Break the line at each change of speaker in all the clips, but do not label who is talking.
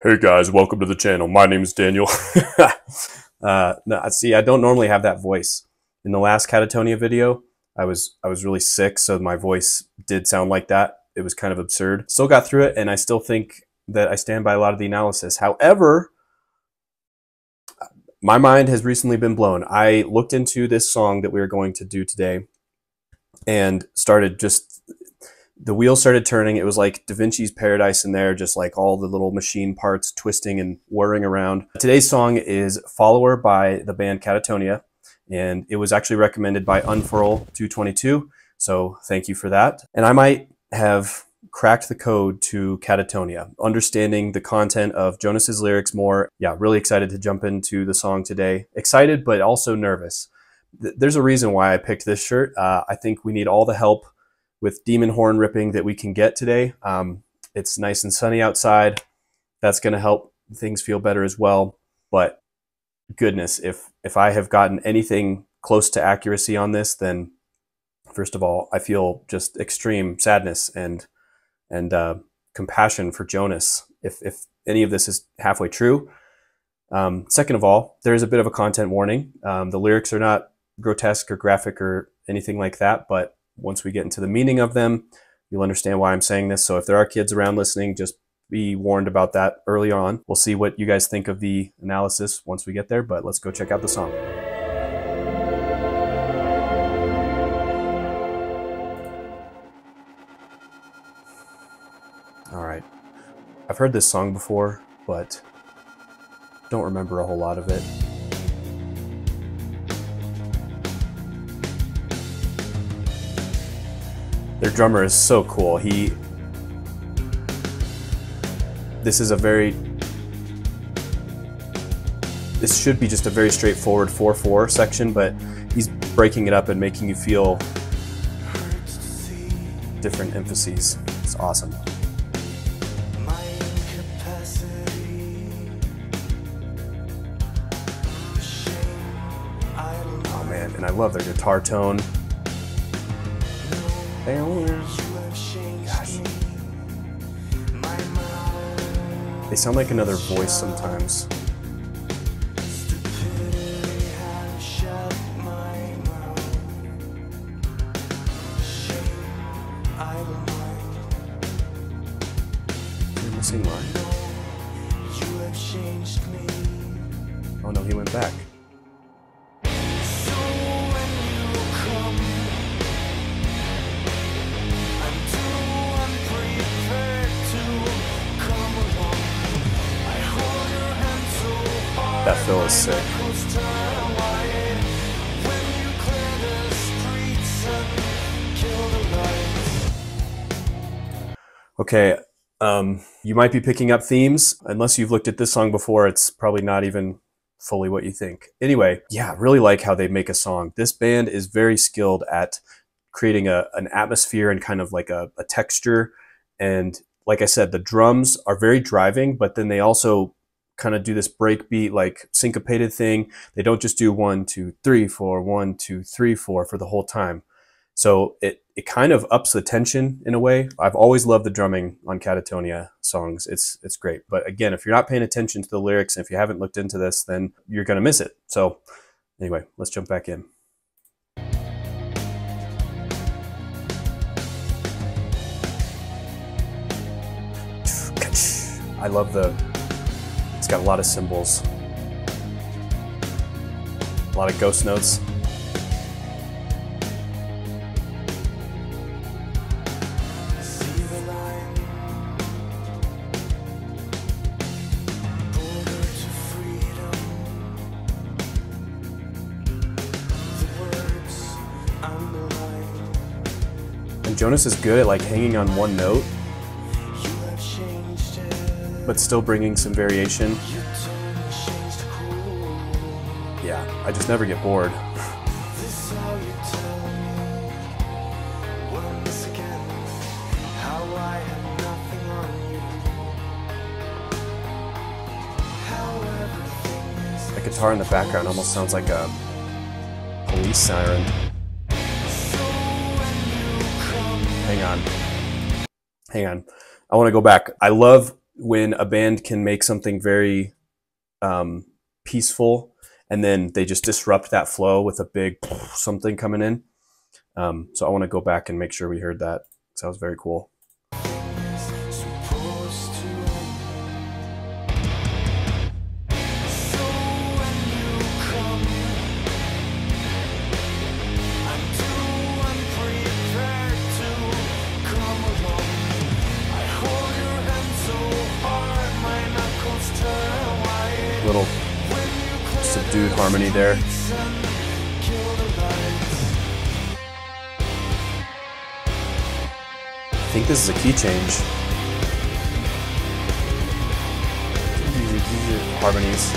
Hey guys, welcome to the channel. My name is Daniel. No, see, I don't normally have that voice. In the last Katatonia video, I was really sick, so my voice did sound like that. It was kind of absurd. Still got through it, and I still think that I stand by a lot of the analysis. However, my mind has recently been blown. I looked into this song that we are going to do today and started the wheels started turning. It was like DaVinci's Paradise in there, just like all the little machine parts twisting and whirring around. Today's song is Follower by the band Katatonia, and it was actually recommended by Unfurl222, so thank you for that. And I might have cracked the code to Katatonia, understanding the content of Jonas's lyrics more. Yeah, really excited to jump into the song today. Excited, but also nervous. There's a reason why I picked this shirt. I think we need all the help with demon horn ripping that we can get today. It's nice and sunny outside. That's going to help things feel better as well. But goodness, if I have gotten anything close to accuracy on this, then first of all, I feel just extreme sadness and compassion for Jonas if any of this is halfway true. Second of all, there is a bit of a content warning. The lyrics are not grotesque or graphic or anything like that, but once we get into the meaning of them, you'll understand why I'm saying this. So if there are kids around listening, just be warned about that early on. We'll see what you guys think of the analysis once we get there, but let's go check out the song. All right. I've heard this song before, but don't remember a whole lot of it. Their drummer is so cool. This should be just a very straightforward 4/4 section, but he's breaking it up and making you feel different emphases. It's awesome. Oh man, and I love their guitar tone. Gosh. They sound like another voice sometimes. You're missing line. Oh no, he went back. That fill is sick. Okay, you might be picking up themes. Unless you've looked at this song before, it's probably not even fully what you think. Anyway, yeah, really like how they make a song. This band is very skilled at creating an atmosphere and kind of like a texture. And like I said, the drums are very driving, but then they also kind of do this breakbeat, like syncopated thing. They don't just do 1, 2, 3, 4, 1, 2, 3, 4 for the whole time. So it kind of ups the tension in a way. I've always loved the drumming on Katatonia songs. It's great. But again, if you're not paying attention to the lyrics and if you haven't looked into this, then you're gonna miss it. So anyway, let's jump back in. I love it's got a lot of cymbals, a lot of ghost notes. And Jonas is good at like hanging on one note, but still bringing some variation. Yeah, I just never get bored. The guitar in the background almost sounds like a police siren. Hang on. I want to go back. I love when a band can make something very peaceful and then they just disrupt that flow with a big something coming in. So I want to go back and make sure we heard that. That was very cool. Little subdued harmony there. I think this is a key change. These are harmonies.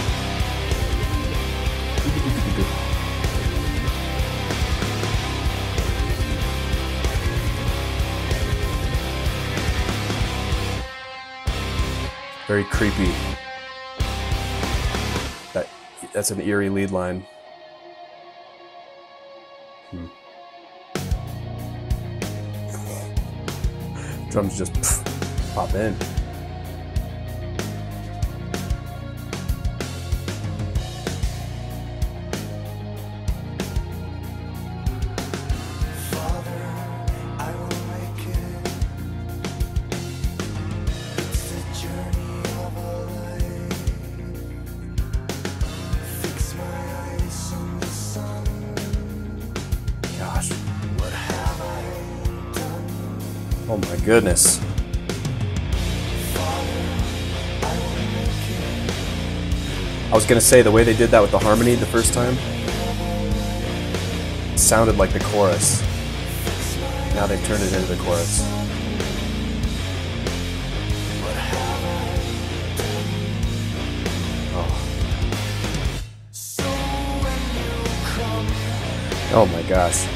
Very creepy. That's an eerie lead line. Drums just pop in. Oh my goodness. I was gonna say, the way they did that with the harmony the first time, it sounded like the chorus. Now they've turned it into the chorus. Oh my gosh.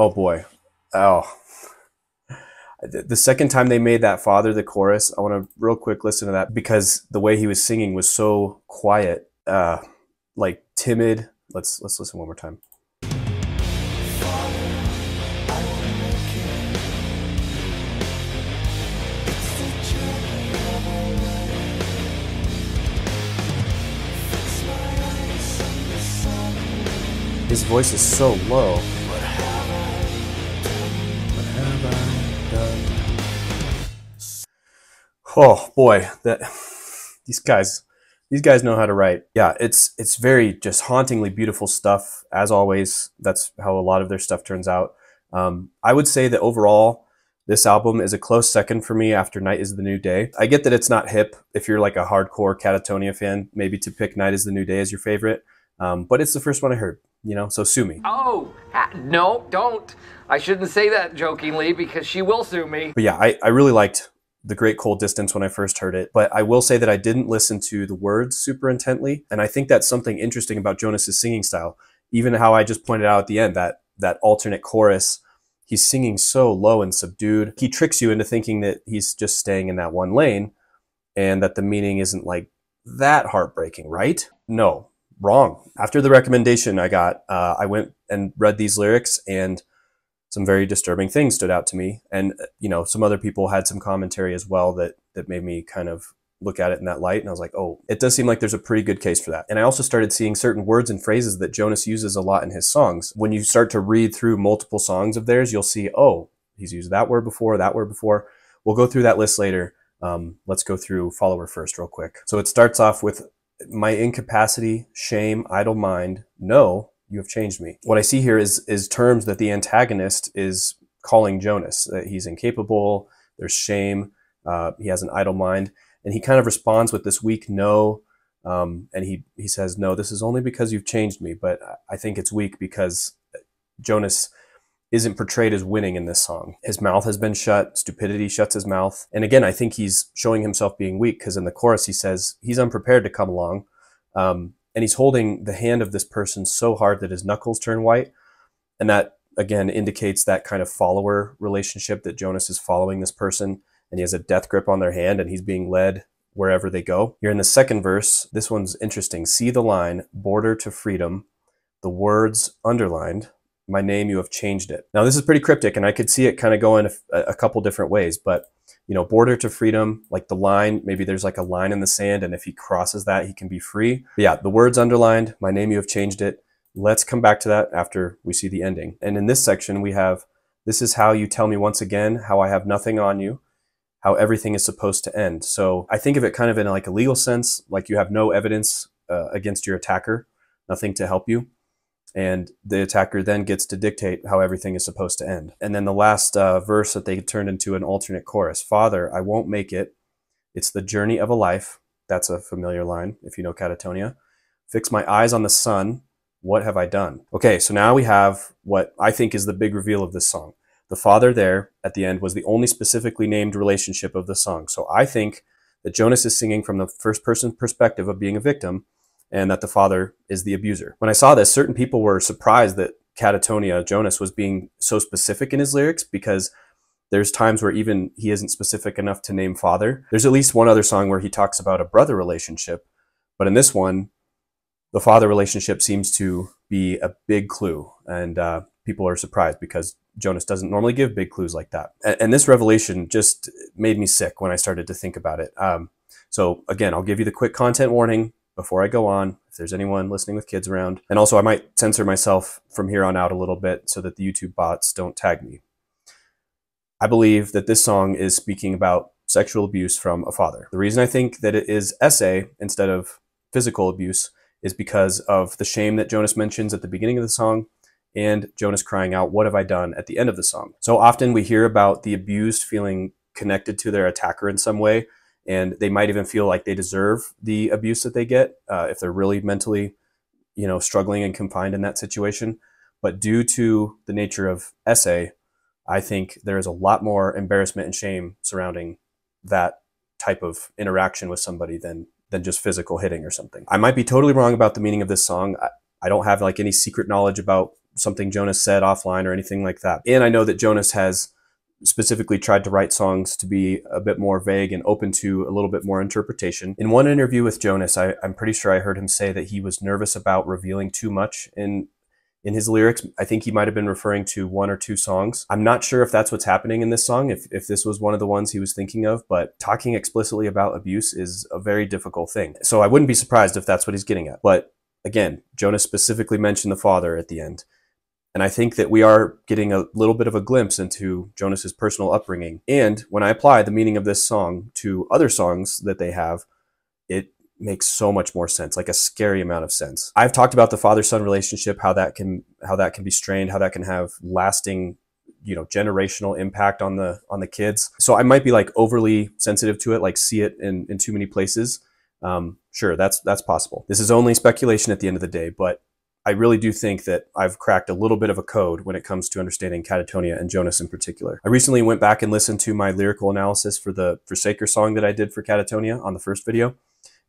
Oh boy. Oh. The second time they made that Father the chorus, I want to real quick listen to that because the way he was singing was so quiet, like timid. Let's listen one more time. His voice is so low. Oh boy, these guys know how to write. Yeah, it's very just hauntingly beautiful stuff, as always. That's how a lot of their stuff turns out. I would say that overall, this album is a close second for me after Night is the New Day. I get that it's not hip if you're like a hardcore Katatonia fan, maybe to pick Night is the New Day as your favorite, but it's the first one I heard, you know, so sue me.
Oh, no, don't. I shouldn't say that jokingly because she will sue me.
But yeah, I really liked The Great Cold Distance when I first heard it, but I will say that I didn't listen to the words super intently, and I think that's something interesting about Jonas's singing style. Even how I just pointed out at the end, that alternate chorus, he's singing so low and subdued. He tricks you into thinking that he's just staying in that one lane and that the meaning isn't like that heartbreaking, right? No, wrong. After the recommendation I got, I went and read these lyrics, and some very disturbing things stood out to me. And, you know, some other people had some commentary as well that made me kind of look at it in that light. And I was like, oh, it does seem like there's a pretty good case for that. And I also started seeing certain words and phrases that Jonas uses a lot in his songs. When you start to read through multiple songs of theirs, you'll see, oh, he's used that word before, that word before. We'll go through that list later. Let's go through Follower first real quick. So it starts off with my incapacity, shame, idle mind, no, you have changed me. What I see here is terms that the antagonist is calling Jonas, that he's incapable, there's shame, he has an idle mind, and he kind of responds with this weak no, and he says, no, this is only because you've changed me, but I think it's weak because Jonas isn't portrayed as winning in this song. His mouth has been shut, stupidity shuts his mouth, and again, I think he's showing himself being weak because in the chorus he says he's unprepared to come along, and he's holding the hand of this person so hard that his knuckles turn white. And that, again, indicates that kind of follower relationship that Jonas is following this person. and he has a death grip on their hand and he's being led wherever they go. You're in the second verse. This one's interesting. See the line, border to freedom, the words underlined, my name, you have changed it. Now this is pretty cryptic and I could see it kind of going a couple different ways, but you know, border to freedom, like the line, maybe there's like a line in the sand and if he crosses that, he can be free. But yeah, the words underlined, my name, you have changed it. Let's come back to that after we see the ending. And in this section, we have, this is how you tell me once again, how I have nothing on you, how everything is supposed to end. So I think of it kind of in like a legal sense, like you have no evidence against your attacker, nothing to help you. And the attacker then gets to dictate how everything is supposed to end. And then the last verse that they turned into an alternate chorus. Father, I won't make it. It's the journey of a life. That's a familiar line, if you know Katatonia. Fix my eyes on the sun. What have I done? Okay, so now we have what I think is the big reveal of this song. The father there at the end was the only specifically named relationship of the song. So I think that Jonas is singing from the first person perspective of being a victim, and that the father is the abuser. When I saw this, certain people were surprised that Katatonia, Jonas, was being so specific in his lyrics, because there's times where even he isn't specific enough to name father. There's at least one other song where he talks about a brother relationship, but in this one, the father relationship seems to be a big clue, and people are surprised because Jonas doesn't normally give big clues like that. And this revelation just made me sick when I started to think about it. So again, I'll give you the quick content warning before I go on, if there's anyone listening with kids around. And also I might censor myself from here on out a little bit so that the YouTube bots don't tag me. I believe that this song is speaking about sexual abuse from a father. The reason I think that it is essay instead of physical abuse is because of the shame that Jonas mentions at the beginning of the song and Jonas crying out, what have I done, at the end of the song. So often we hear about the abused feeling connected to their attacker in some way, and they might even feel like they deserve the abuse that they get if they're really mentally, struggling and confined in that situation. But due to the nature of essay, I think there is a lot more embarrassment and shame surrounding that type of interaction with somebody than just physical hitting or something. I might be totally wrong about the meaning of this song. I don't have like any secret knowledge about something Jonas said offline or anything like that. And I know that Jonas has specifically tried to write songs to be a bit more vague and open to a little bit more interpretation. In one interview with Jonas, I'm pretty sure I heard him say that he was nervous about revealing too much in his lyrics. I think he might have been referring to one or two songs. I'm not sure if that's what's happening in this song, if this was one of the ones he was thinking of, but talking explicitly about abuse is a very difficult thing. So I wouldn't be surprised if that's what he's getting at. But again, Jonas specifically mentioned the father at the end. And I think that we are getting a little bit of a glimpse into Jonas's personal upbringing. And when I apply the meaning of this song to other songs that they have, it makes so much more sense, like a scary amount of sense. I've talked about the father-son relationship, how that can be strained, how that can have lasting, generational impact on the kids. So I might be like overly sensitive to it, like see it in too many places. Sure, that's possible. This is only speculation at the end of the day, but I really do think that I've cracked a little bit of a code when it comes to understanding Katatonia and Jonas in particular. I recently went back and listened to my lyrical analysis for the Forsaker song that I did for Katatonia on the first video.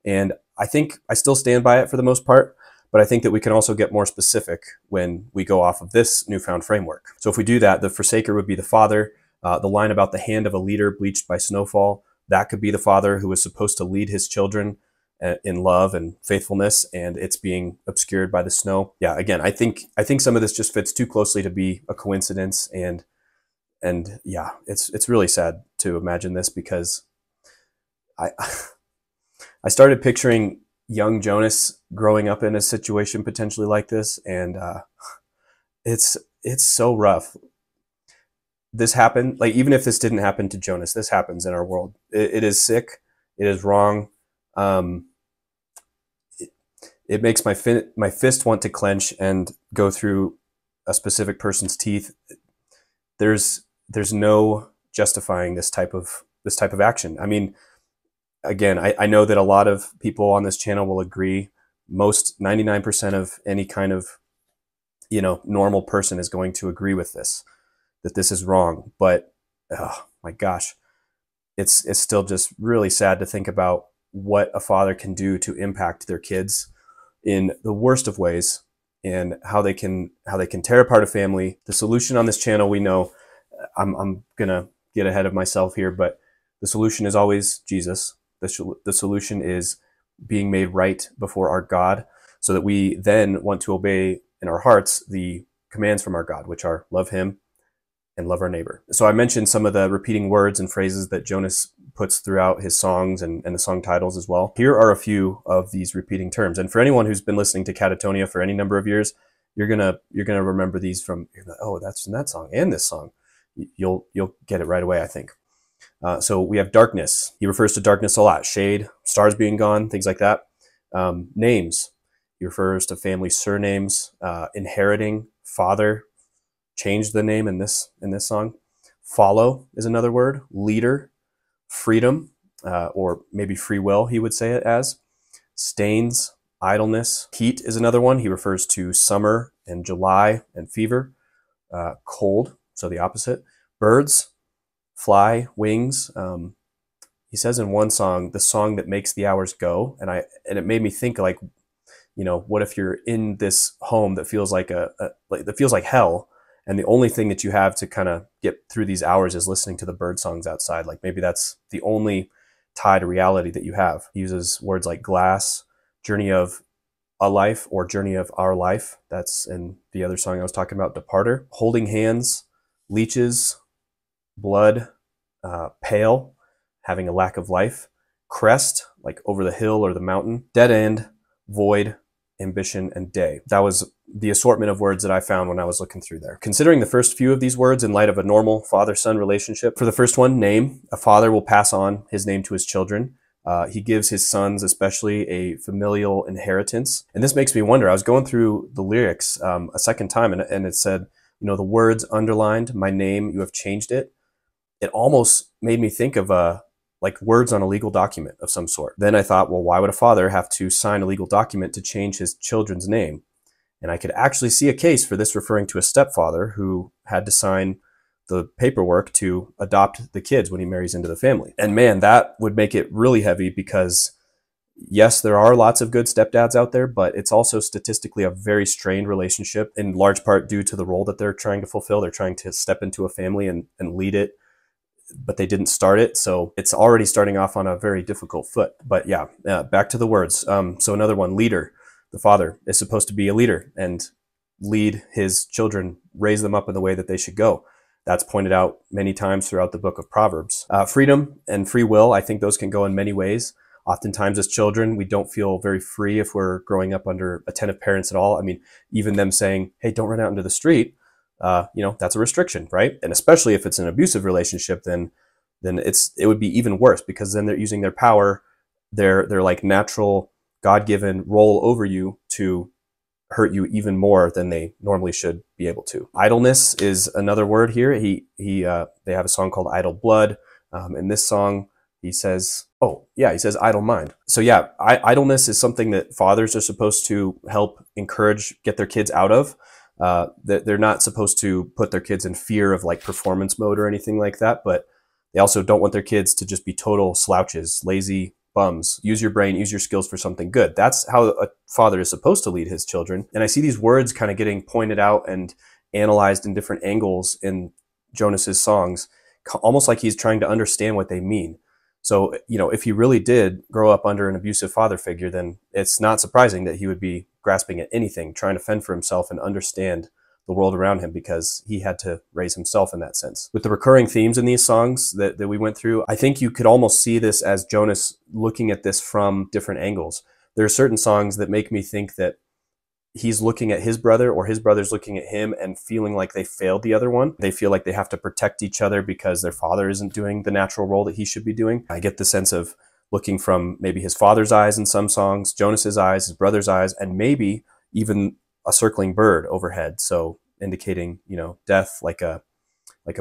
And I think I still stand by it for the most part, but I think that we can also get more specific when we go off of this newfound framework. So if we do that, the Forsaker would be the father. The line about the hand of a leader bleached by snowfall, that could be the father who was supposed to lead his children in love and faithfulness, and it's being obscured by the snow. Yeah, again, I think some of this just fits too closely to be a coincidence, and yeah, it's really sad to imagine this, because I started picturing young Jonas growing up in a situation potentially like this, and it's so rough. This happened, like, even if this didn't happen to Jonas, this happens in our world. It is sick. It is wrong. It makes my fist want to clench and go through a specific person's teeth. There's no justifying this type of action. I mean, again, I know that a lot of people on this channel will agree. Most 99% of any kind of normal person is going to agree with this, that this is wrong. But oh my gosh, it's still just really sad to think about what a father can do to impact their kids in the worst of ways, and how they can tear apart a family. The solution on this channel, we know, I'm gonna get ahead of myself here, but The solution is always Jesus. The solution is being made right before our God, so that we then want to obey in our hearts the commands from our God, which are love him and love our neighbor. So I mentioned some of the repeating words and phrases that Jonas puts throughout his songs and the song titles as well. Here are a few of these repeating terms. And for anyone who's been listening to Katatonia for any number of years, you're gonna remember these from, oh, that's in that song and this song. You'll get it right away, I think. So we have darkness. He refers to darkness a lot. Shade, stars being gone, things like that. Names. He refers to family surnames. Inheriting, father. Change the name in this song. Follow is another word. Leader. Freedom, or maybe free will, he would say it as. Stains, idleness. Heat is another one. He refers to summer and July and fever. Cold, so the opposite. Birds, fly, wings. He says in one song, the song that makes the hours go, and it made me think, like, what if you're in this home that feels like that feels like hell, and the only thing that you have to kind of get through these hours is listening to the bird songs outside. Like, maybe that's the only tie to reality that you have. He uses words like glass, journey of a life, or journey of our life. That's in the other song I was talking about, Departer. Holding hands, leeches, blood, pale, having a lack of life. Crest, like over the hill or the mountain. Dead end, void, ambition, and day. That was the assortment of words that I found when I was looking through there. Considering the first few of these words in light of a normal father-son relationship, for the first one, name, a father will pass on his name to his children. He gives his sons especially a familial inheritance. And this makes me wonder, I was going through the lyrics a second time, and it said, the words underlined, my name, you have changed it. It almost made me think of like words on a legal document of some sort. Then I thought, well, why would a father have to sign a legal document to change his children's name? And I could actually see a case for this referring to a stepfather who had to sign the paperwork to adopt the kids when he marries into the family. And man, that would make it really heavy, because yes, there are lots of good stepdads out there, but it's also statistically a very strained relationship, in large part due to the role that they're trying to fulfill. They're trying to step into a family and lead it, but they didn't start it. So it's already starting off on a very difficult foot. But yeah, back to the words. So another one, leader. The father is supposed to be a leader and lead his children, raise them up in the way that they should go. That's pointed out many times throughout the book of Proverbs. Freedom and free will, I think those can go in many ways. Oftentimes as children, we don't feel very free if we're growing up under attentive parents at all. I mean, even them saying, hey, don't run out into the street, that's a restriction, right? And especially if it's an abusive relationship, then it would be even worse, because then they're using their power, their like natural God-given role over you to hurt you even more than they normally should be able to. Idleness is another word here. They have a song called Idle Blood. In this song, he says idle mind. So yeah, idleness is something that fathers are supposed to help encourage, get their kids out of. They're not supposed to put their kids in fear of like performance mode or anything like that, but they also don't want their kids to just be total slouches, lazy bums. Use your brain, use your skills for something good. That's how a father is supposed to lead his children. And I see these words kind of getting pointed out and analyzed in different angles in Jonas's songs, almost like he's trying to understand what they mean. So, if he really did grow up under an abusive father figure, then it's not surprising that he would be grasping at anything, trying to fend for himself and understand the world around him, because he had to raise himself in that sense. With the recurring themes in these songs that we went through, I think you could almost see this as Jonas looking at this from different angles. There are certain songs that make me think that he's looking at his brother, or his brother's looking at him and feeling like they failed the other one. They feel like they have to protect each other because their father isn't doing the natural role that he should be doing. I get the sense of looking from maybe his father's eyes in some songs, Jonas's eyes, his brother's eyes, and maybe even a circling bird overhead. So indicating, death, like a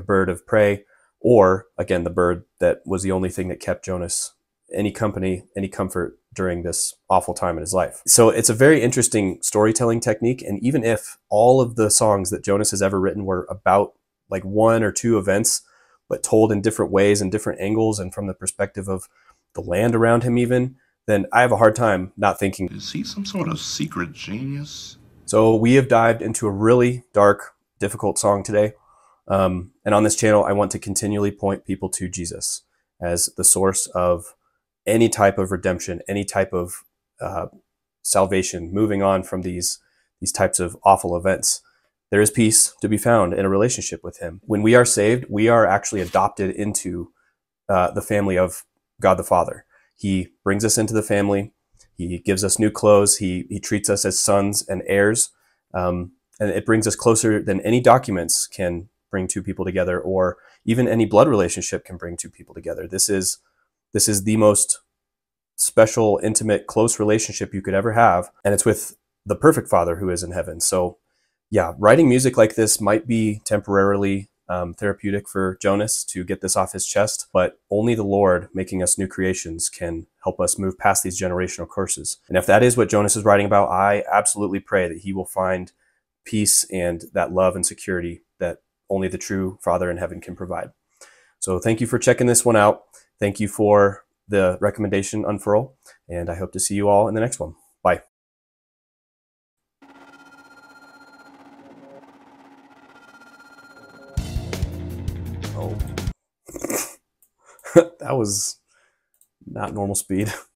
bird of prey, or again, the bird that was the only thing that kept Jonas any company, any comfort during this awful time in his life. So it's a very interesting storytelling technique. And even if all of the songs that Jonas has ever written were about like one or two events, but told in different ways and different angles and from the perspective of the land around him even, then I have a hard time not thinking,
is he some sort of secret genius?
So we have dived into a really dark, difficult song today. And on this channel, I want to continually point people to Jesus. as the source of any type of redemption, any type of salvation, moving on from these types of awful events. There is peace to be found in a relationship with him. When we are saved, we are actually adopted into the family of God the Father. He brings us into the family. He gives us new clothes. He treats us as sons and heirs. And it brings us closer than any documents can bring two people together, or even any blood relationship can bring two people together. This is the most special, intimate, close relationship you could ever have. And it's with the perfect Father who is in heaven. So yeah, writing music like this might be temporarily therapeutic for Jonas to get this off his chest, but only the Lord making us new creations can help us move past these generational curses. And if that is what Jonas is writing about, I absolutely pray that he will find peace and that love and security that only the true Father in heaven can provide. So thank you for checking this one out. Thank you for the recommendation, Unfurl, and I hope to see you all in the next one. Bye. Oh, that was not normal speed.